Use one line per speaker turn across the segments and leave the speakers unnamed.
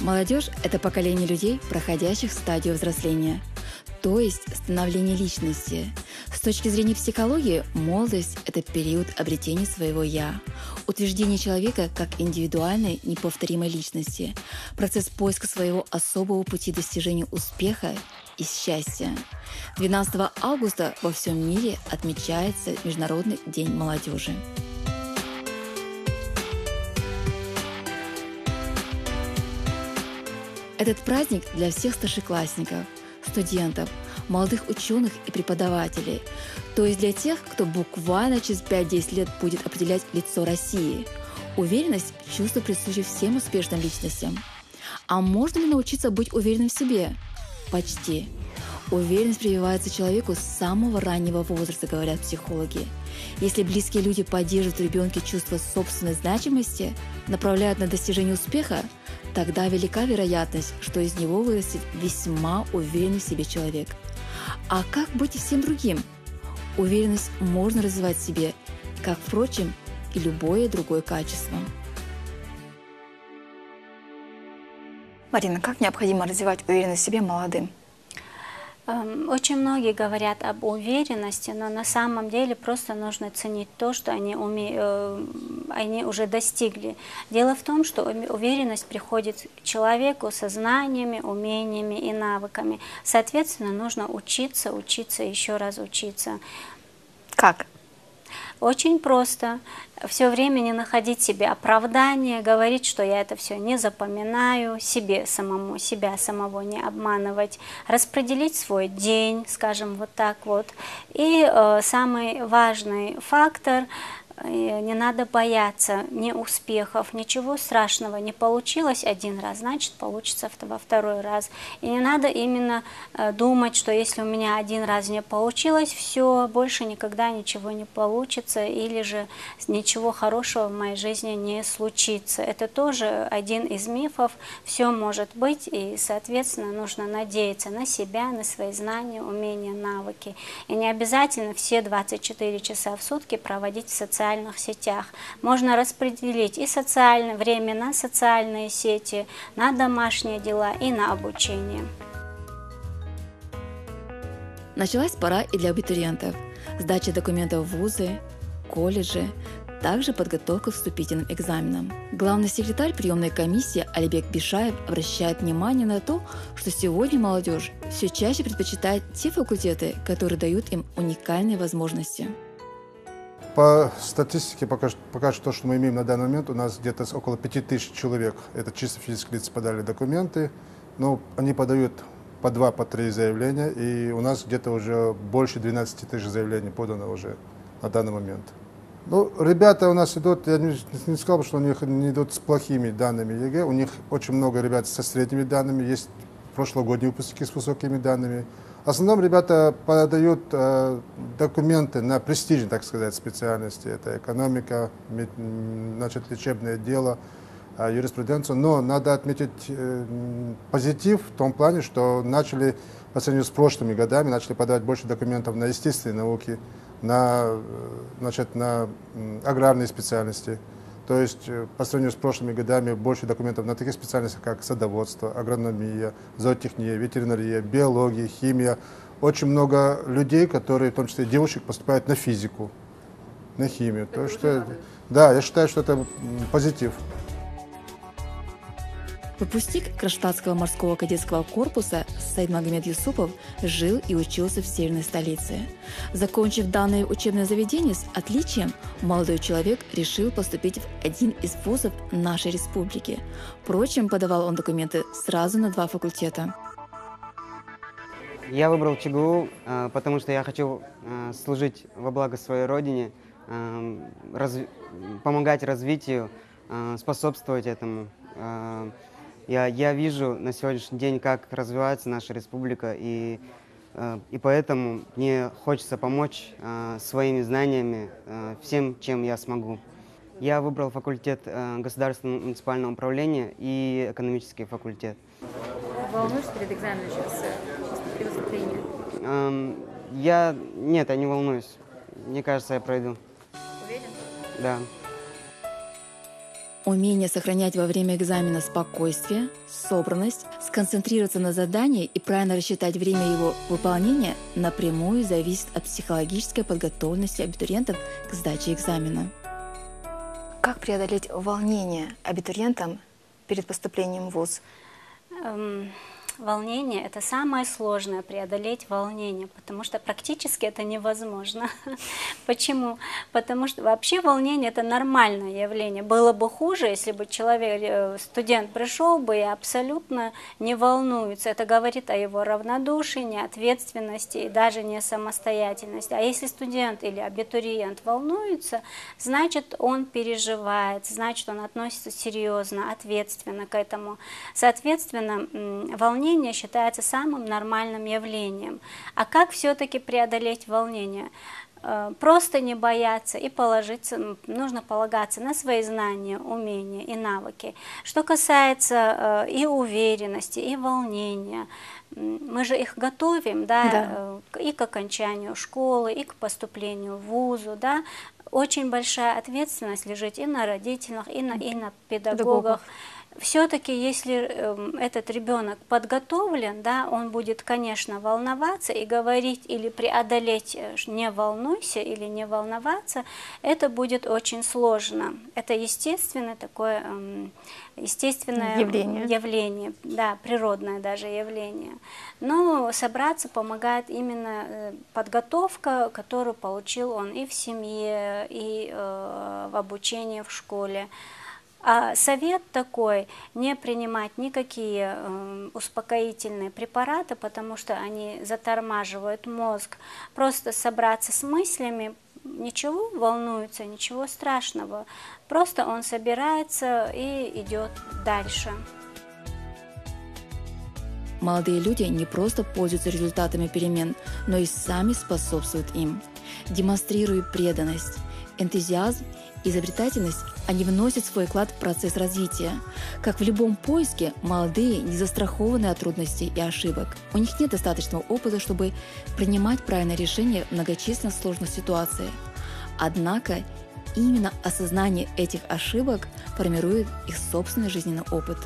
Молодежь – это поколение людей, проходящих стадию взросления, то есть становление личности. С точки зрения психологии, молодость – это период обретения своего «я», утверждение человека как индивидуальной, неповторимой личности, процесс поиска своего особого пути достижения успеха и счастья. 12 августа во всем мире отмечается Международный день молодежи. Этот праздник для всех старшеклассников, студентов, молодых ученых и преподавателей, то есть для тех, кто буквально через 5-10 лет будет определять лицо России. Уверенность – чувство, присуще всем успешным личностям. А можно ли научиться быть уверенным в себе? Почти. Уверенность прививается человеку с самого раннего возраста, говорят психологи. Если близкие люди поддерживают в ребенке чувство собственной значимости, направляют на достижение успеха, тогда велика вероятность, что из него вырастет весьма уверенный в себе человек. А как быть и всем другим? Уверенность можно развивать в себе, как, впрочем, и любое другое качество.
Марина, как необходимо развивать уверенность в себе молодым?
Очень многие говорят об уверенности, но на самом деле просто нужно ценить то, что они уже достигли. Дело в том, что уверенность приходит к человеку со знаниями, умениями и навыками. Соответственно, нужно учиться, еще раз учиться.
Как?
Очень просто. Все время не находить себе оправдания, говорить, что я это все не запоминаю, себя самого не обманывать, распределить свой день, скажем вот так вот. И самый важный фактор – не надо бояться неуспехов, ничего страшного. Не получилось один раз, значит получится во второй раз. И не надо именно думать, что если у меня один раз не получилось, все, больше никогда ничего не получится, или же ничего хорошего в моей жизни не случится. Это тоже один из мифов. Все может быть, и, соответственно, нужно надеяться на себя, на свои знания, умения, навыки. И не обязательно все 24 часа в сутки проводить в социальных сетях. Можно распределить и время на социальные сети, на домашние дела и на обучение.
Началась пора и для абитуриентов. Сдача документов в вузы, колледжи, также подготовка к вступительным экзаменам. Главный секретарь приемной комиссии Алибек Бишаев обращает внимание на то, что сегодня молодежь все чаще предпочитает те факультеты, которые дают им уникальные возможности.
По статистике пока что, что мы имеем на данный момент, у нас где-то около 5000 человек, это чисто физические лица, подали документы, но они подают по 2-3 заявления, и у нас где-то уже больше 12 тысяч заявлений подано уже на данный момент. Ну, ребята у нас идут, я не сказал, что у них не идут с плохими данными ЕГЭ, у них очень много ребят со средними данными, есть прошлогодние выпускники с высокими данными. В основном ребята подают документы на престижные, так сказать, специальности. Это экономика, лечебное дело, юриспруденцию. Но надо отметить позитив в том плане, что начали, по сравнению с прошлыми годами, начали подавать больше документов на естественные науки, на аграрные специальности. То есть по сравнению с прошлыми годами больше документов на таких специальностях, как садоводство, агрономия, зоотехния, ветеринария, биология, химия. Очень много людей, которые, в том числе и девушек, поступают на физику, на химию. То, что, да, я считаю, что это позитив.
Выпускник Кронштадтского морского кадетского корпуса Саид Магомед Юсупов жил и учился в северной столице. Закончив данное учебное заведение с отличием, молодой человек решил поступить в один из вузов нашей республики. Впрочем, подавал он документы сразу на 2 факультета.
Я выбрал ЧГУ, потому что я хочу служить во благо своей родине, помогать развитию, способствовать этому. Я вижу на сегодняшний день, как развивается наша республика, и поэтому мне хочется помочь своими знаниями всем, чем я смогу. Я выбрал факультет государственного муниципального управления и экономический факультет.
Волнуешься перед экзаменом сейчас при выступлении?
Нет, я не волнуюсь. Мне кажется, я пройду.
Уверен?
Да.
Умение сохранять во время экзамена спокойствие, собранность, сконцентрироваться на задании и правильно рассчитать время его выполнения напрямую зависит от психологической подготовленности абитуриентов к сдаче экзамена.
Как преодолеть волнение абитуриентам перед поступлением в ВУЗ?
Волнение – это самое сложное, преодолеть волнение, потому что практически это невозможно. Почему? Потому что вообще волнение – это нормальное явление. Было бы хуже, если бы человек, студент пришел бы и абсолютно не волнуется. Это говорит о его равнодушии, неответственности и даже не самостоятельности. А если студент или абитуриент волнуется, значит, он переживает, значит, он относится серьезно, ответственно к этому. Соответственно, волнение считается самым нормальным явлением. А как все-таки преодолеть волнение? Просто не бояться и нужно полагаться на свои знания, умения и навыки. Что касается и уверенности, и волнения, мы же их готовим, да. И к окончанию школы, и к поступлению в вузу, да. Очень большая ответственность лежит и на родителях, и на педагогах. Все-таки, если этот ребенок подготовлен, да, он будет, конечно, волноваться и говорить или преодолеть «не волнуйся» или «не волноваться», это будет очень сложно. Это естественное такое естественное явление, да, природное даже явление. Но собраться помогает именно подготовка, которую получил он и в семье, и в обучении в школе. А совет такой: не принимать никакие успокоительные препараты, потому что они затормаживают мозг. Просто собраться с мыслями, ничего, волнуется, ничего страшного. Просто он собирается и идет дальше.
Молодые люди не просто пользуются результатами перемен, но и сами способствуют им. Демонстрируя преданность, энтузиазм, изобретательность, они вносят свой вклад в процесс развития. Как в любом поиске, молодые не застрахованы от трудностей и ошибок. У них нет достаточного опыта, чтобы принимать правильные решения в многочисленных сложных ситуациях. Однако именно осознание этих ошибок формирует их собственный жизненный опыт.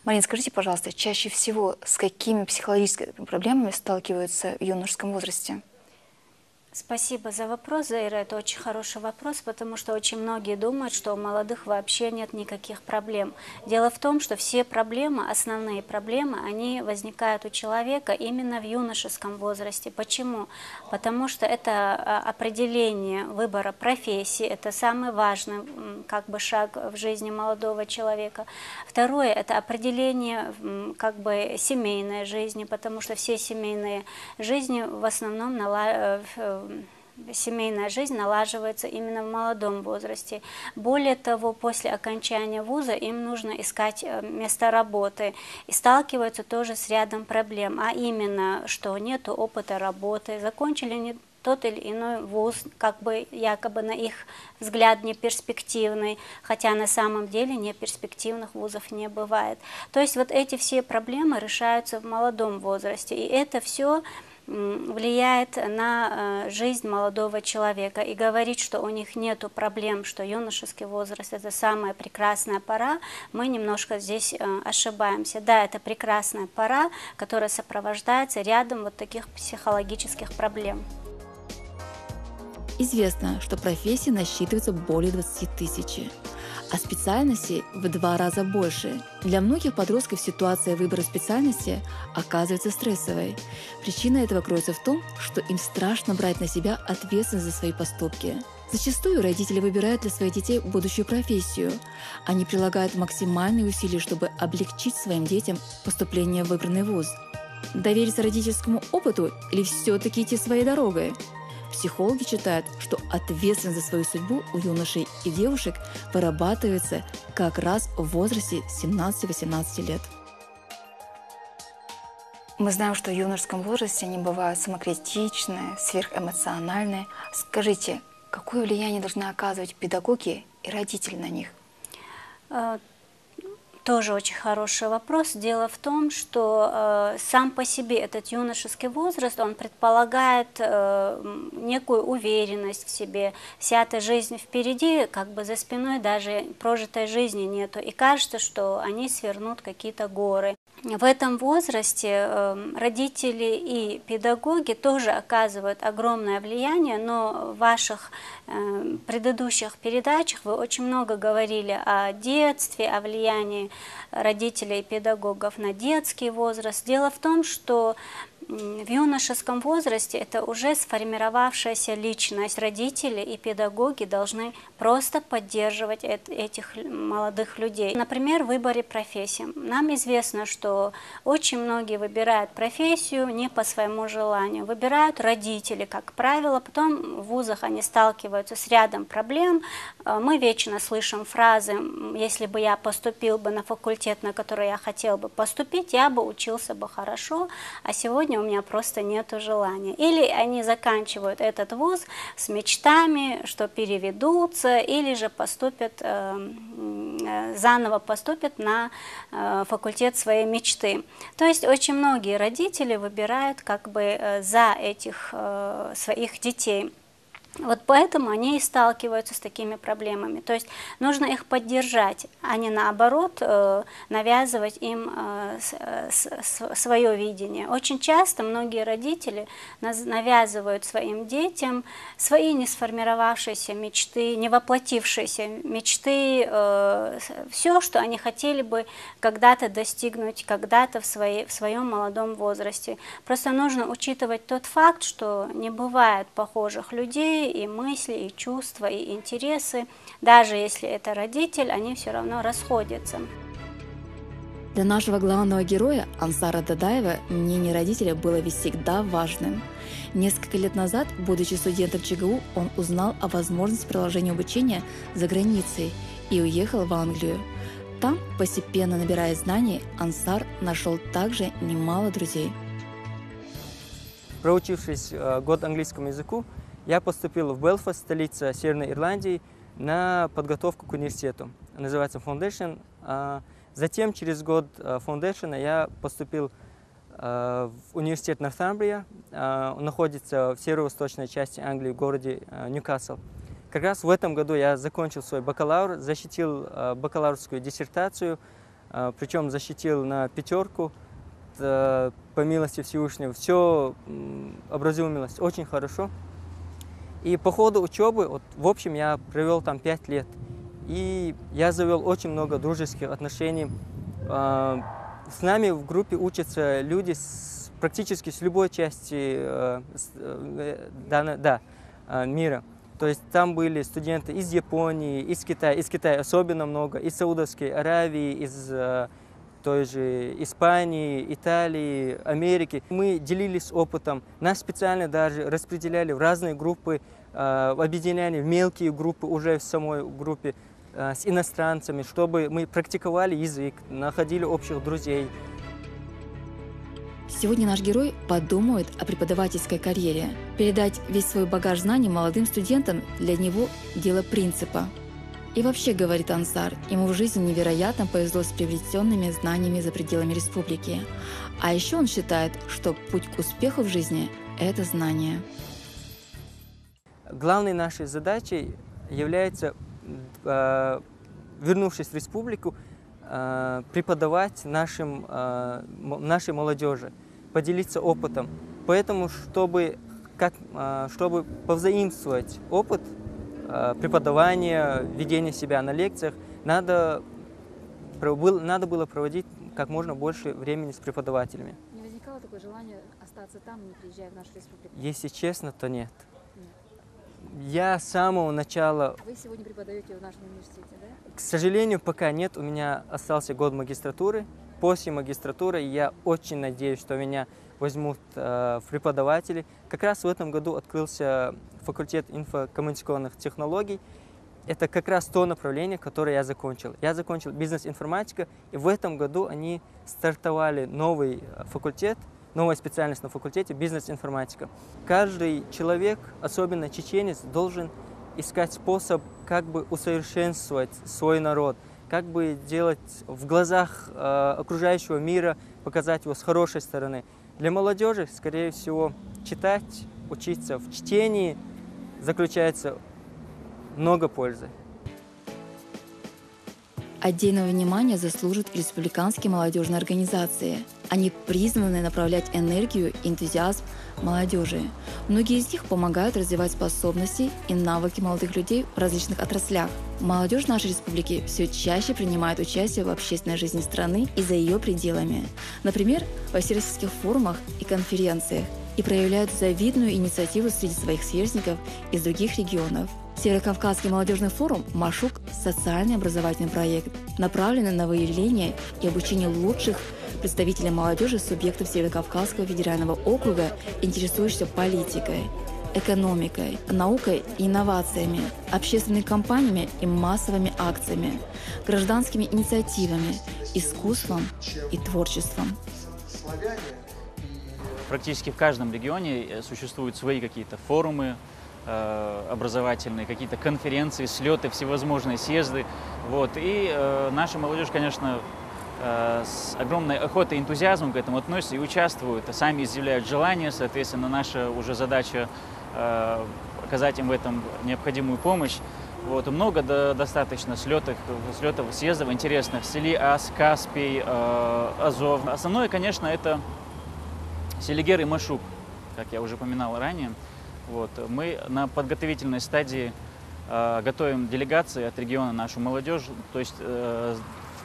Марина, скажите, пожалуйста, чаще всего с какими психологическими проблемами сталкиваются в юношеском возрасте?
Спасибо за вопрос, Заира. Это очень хороший вопрос, потому что очень многие думают, что у молодых вообще нет никаких проблем. Дело в том, что все проблемы, основные проблемы, они возникают у человека именно в юношеском возрасте. Почему? Потому что это определение выбора профессии, это самый важный как бы шаг в жизни молодого человека. Второе – это определение как бы семейной жизни, потому что все семейные жизни в основном семейная жизнь налаживается именно в молодом возрасте. Более того, после окончания вуза им нужно искать место работы и сталкиваются тоже с рядом проблем, а именно, что нет опыта работы, закончили не тот или иной вуз, как бы якобы на их взгляд не перспективный, хотя на самом деле неперспективных вузов не бывает. То есть вот эти все проблемы решаются в молодом возрасте, и это все влияет на жизнь молодого человека. И говорить, что у них нет проблем, что юношеский возраст – это самая прекрасная пора, мы немножко здесь ошибаемся. Да, это прекрасная пора, которая сопровождается рядом вот таких психологических проблем.
Известно, что профессий насчитывается более 20 тысяч, а специальностей в 2 раза больше. Для многих подростков ситуация выбора специальности оказывается стрессовой. Причина этого кроется в том, что им страшно брать на себя ответственность за свои поступки. Зачастую родители выбирают для своих детей будущую профессию. Они прилагают максимальные усилия, чтобы облегчить своим детям поступление в выбранный вуз. Довериться родительскому опыту или все-таки идти своей дорогой? Психологи считают, что ответственность за свою судьбу у юношей и девушек вырабатывается как раз в возрасте 17-18 лет.
Мы знаем, что в юношеском возрасте они бывают самокритичные, сверхэмоциональные. Скажите, какое влияние должны оказывать педагоги и родители на них?
Тоже очень хороший вопрос. Дело в том, что сам по себе этот юношеский возраст, он предполагает некую уверенность в себе. Вся эта жизнь впереди, как бы за спиной даже прожитой жизни нету. И кажется, что они свернут какие-то горы. В этом возрасте родители и педагоги тоже оказывают огромное влияние, но в ваших предыдущих передачах вы очень много говорили о детстве, о влиянии родителей и педагогов на детский возраст. Дело в том, что в юношеском возрасте это уже сформировавшаяся личность. Родители и педагоги должны просто поддерживать этих молодых людей. Например, в выборе профессии. Нам известно, что очень многие выбирают профессию не по своему желанию. Выбирают родители, как правило. Потом в вузах они сталкиваются с рядом проблем. Мы вечно слышим фразы: если бы я поступил бы на факультет, на который я хотел бы поступить, я бы учился бы хорошо, а сегодня у меня просто нет желания. Или они заканчивают этот вуз с мечтами, что переведутся, или же поступят, заново поступят на факультет своей мечты. То есть очень многие родители выбирают как бы за этих своих детей. Вот поэтому они и сталкиваются с такими проблемами. То есть нужно их поддержать, а не наоборот навязывать им свое видение. Очень часто многие родители навязывают своим детям свои не сформировавшиеся мечты, не воплотившиеся мечты, все, что они хотели бы когда-то достигнуть, когда-то в своем молодом возрасте. Просто нужно учитывать тот факт, что не бывает похожих людей, и мысли, и чувства, и интересы. Даже если это родитель, они все равно расходятся.
Для нашего главного героя Ансара Дадаева мнение родителей было ведь всегда важным. Несколько лет назад, будучи студентом ЧГУ, он узнал о возможности продолжения обучения за границей и уехал в Англию. Там, постепенно набирая знаний, Ансар нашел также немало друзей.
Проучившись год английскому языку, я поступил в Белфаст, столица Северной Ирландии, на подготовку к университету. Называется Foundation. Затем, через год Foundation, я поступил в университет Нортамбрия. Он находится в северо-восточной части Англии, в городе Ньюкасл. Как раз в этом году я закончил свой бакалавр, защитил бакалаврскую диссертацию, причем защитил на 5. По милости Всевышнего. Все образумилось очень хорошо. И по ходу учебы, вот, в общем, я провел там 5 лет. И я завел очень много дружеских отношений. С нами в группе учатся люди практически с любой части мира. То есть там были студенты из Японии, из Китая особенно много, из Саудовской Аравии, из той же Испании, Италии, Америки. Мы делились опытом. Нас специально даже распределяли в разные группы, объединяли в мелкие группы уже в самой группе с иностранцами, чтобы мы практиковали язык, находили общих друзей.
Сегодня наш герой подумает о преподавательской карьере. Передать весь свой багаж знаний молодым студентам для него – дело принципа. И вообще, говорит Ансар, ему в жизни невероятно повезло с приобретенными знаниями за пределами республики. А еще он считает, что путь к успеху в жизни – это знание.
Главной нашей задачей является, вернувшись в республику, преподавать нашей молодежи, поделиться опытом. Поэтому, чтобы повзаимствовать опыт преподавания, ведения себя на лекциях, надо было проводить как можно больше времени с преподавателями.
Не возникало такое желание остаться там, не приезжая в нашу республику?
Если честно, то нет. Я с самого начала...
Вы сегодня преподаете в нашем университете, да?
К сожалению, пока нет. У меня остался год магистратуры. После магистратуры я очень надеюсь, что меня возьмут в преподаватели. Как раз в этом году открылся факультет инфокоммуникационных технологий. Это как раз то направление, которое я закончил. Я закончил бизнес-информатика, и в этом году они стартовали новый факультет, новая специальность на факультете бизнес-информатика. Каждый человек, особенно чеченец, должен искать способ как бы усовершенствовать свой народ. как бы делать в глазах окружающего мира, показать его с хорошей стороны. Для молодежи, скорее всего, читать, учиться в чтении заключается много пользы.
Отдельного внимания заслужат республиканские молодежные организации. Они призваны направлять энергию и энтузиазм молодежи. Многие из них помогают развивать способности и навыки молодых людей в различных отраслях. Молодежь нашей республики все чаще принимает участие в общественной жизни страны и за ее пределами. Например, во всероссийских форумах и конференциях, и проявляют завидную инициативу среди своих сверстников из других регионов. Северокавказский молодежный форум «Машук» – социальный образовательный проект, направленный на выявление и обучение лучших представителей молодежи субъектов Северокавказского федерального округа, интересующихся политикой, экономикой, наукой и инновациями, общественными кампаниями и массовыми акциями, гражданскими инициативами, искусством и творчеством.
Практически в каждом регионе существуют свои какие-то форумы образовательные, какие-то конференции, слеты, всевозможные съезды. Вот. И наша молодежь, конечно, с огромной охотой и энтузиазмом к этому относятся и участвуют, сами изъявляют желание. Соответственно, наша уже задача оказать им в этом необходимую помощь. Вот. Много достаточно слетов, съездов интересных в Селиас, Каспий, Азов. Основное, конечно, это Селигер и Машук, как я уже упоминал ранее. Вот. Мы на подготовительной стадии готовим делегации от региона, нашу молодежь. То есть, в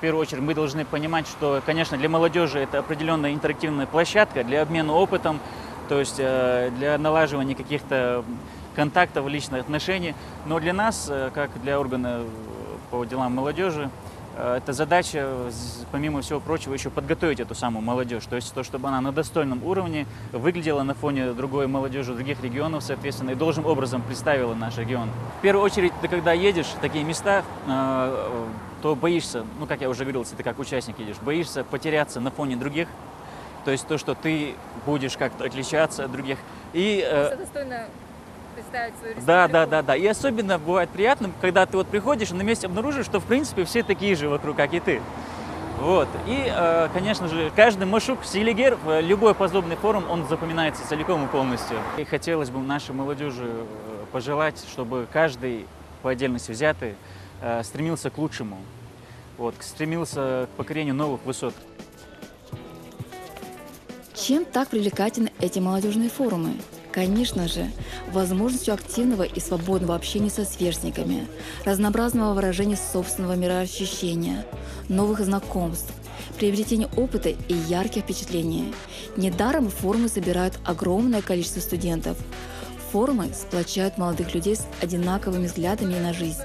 первую очередь, мы должны понимать, что, конечно, для молодежи это определенная интерактивная площадка для обмена опытом, то есть для налаживания каких-то контактов, личных отношений. Но для нас, как для органа по делам молодежи, это задача, помимо всего прочего, еще подготовить эту самую молодежь, то есть то, чтобы она на достойном уровне выглядела на фоне другой молодежи других регионов, соответственно, и должным образом представила наш регион. В первую очередь, ты когда едешь в такие места, то боишься, ну, как я уже говорил, если ты как участник едешь, боишься потеряться на фоне других, то есть то, что ты будешь как-то отличаться от других. И
достойно представить свою республику.
Да. И особенно бывает приятно, когда ты вот приходишь и на месте обнаружишь, что в принципе все такие же вокруг, как и ты. Вот. И, конечно же, каждый Машук, Селигер, любой подобный форум, он запоминается целиком и полностью. И хотелось бы нашей молодежи пожелать, чтобы каждый по отдельности взятый стремился к лучшему, вот, стремился к покорению новых высот.
Чем так привлекательны эти молодежные форумы? Конечно же, возможностью активного и свободного общения со сверстниками, разнообразного выражения собственного мироощущения, новых знакомств, приобретения опыта и ярких впечатлений. Недаром форумы собирают огромное количество студентов. Форумы сплочают молодых людей с одинаковыми взглядами на жизнь,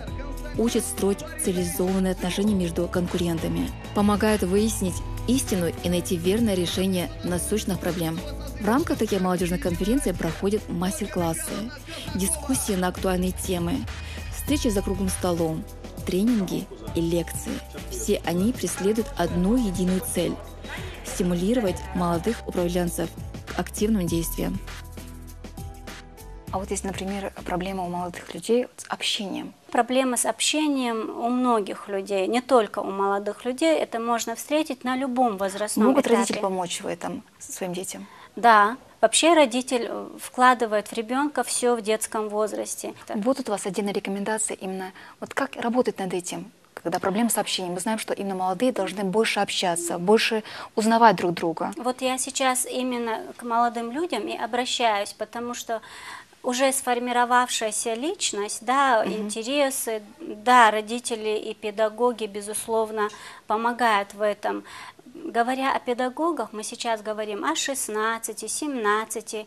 учат строить цивилизованные отношения между конкурентами, помогают выяснить истину и найти верное решение насущных проблем. В рамках таких молодежных конференций проходят мастер-классы, дискуссии на актуальные темы, встречи за круглым столом, тренинги и лекции. Все они преследуют одну единую цель – стимулировать молодых управленцев к активным действиям.
А вот если, например, проблема у молодых людей с общением.
Проблемы с общением у многих людей, не только у молодых людей, это можно встретить на любом возрастном
Могут
этапе.
родители помочь в этом своим детям?
Да, вообще родитель вкладывает в ребенка все в детском возрасте.
Будут у вас отдельные рекомендации именно, вот как работать над этим, когда проблемы с общением? Мы знаем, что именно молодые должны больше общаться, больше узнавать друг друга.
Вот я сейчас именно к молодым людям и обращаюсь, потому что уже сформировавшаяся личность, да, интересы, да, родители и педагоги, безусловно, помогают в этом. Говоря о педагогах, мы сейчас говорим о 16-17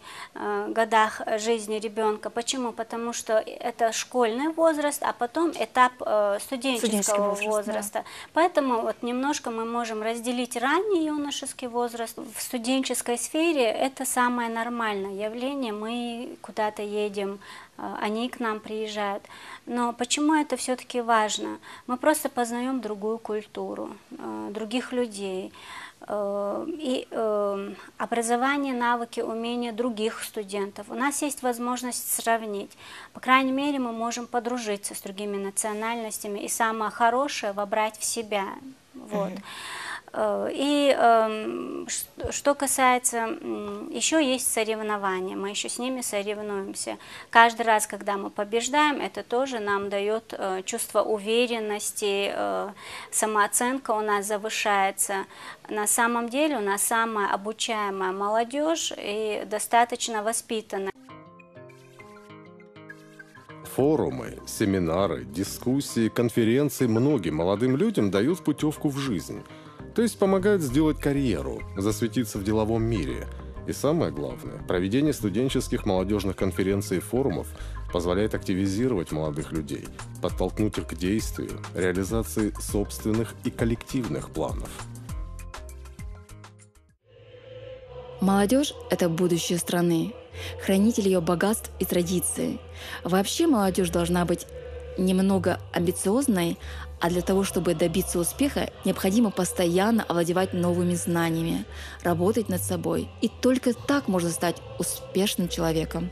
годах жизни ребенка. Почему? Потому что это школьный возраст, а потом этап студенческого возраста. Да. Поэтому вот немножко мы можем разделить ранний юношеский возраст. В студенческой сфере это самое нормальное явление. Мы куда-то едем, они к нам приезжают. Но почему это все-таки важно? Мы просто познаем другую культуру, других людей. и образование, навыки, умения других студентов. У нас есть возможность сравнить. По крайней мере, мы можем подружиться с другими национальностями и самое хорошее вобрать в себя. Вот. И что касается, еще есть соревнования, мы еще с ними соревнуемся. Каждый раз, когда мы побеждаем, это тоже нам дает чувство уверенности, самооценка у нас завышается. На самом деле у нас самая обучаемая молодежь и достаточно воспитанная.
Форумы, семинары, дискуссии, конференции многим молодым людям дают путевку в жизнь. То есть помогают сделать карьеру, засветиться в деловом мире. И самое главное, проведение студенческих молодежных конференций и форумов позволяет активизировать молодых людей, подтолкнуть их к действию, реализации собственных и коллективных планов.
Молодежь – это будущее страны, хранитель ее богатств и традиций. Вообще молодежь должна быть немного амбициозной, а для того, чтобы добиться успеха, необходимо постоянно овладевать новыми знаниями, работать над собой. И только так можно стать успешным человеком.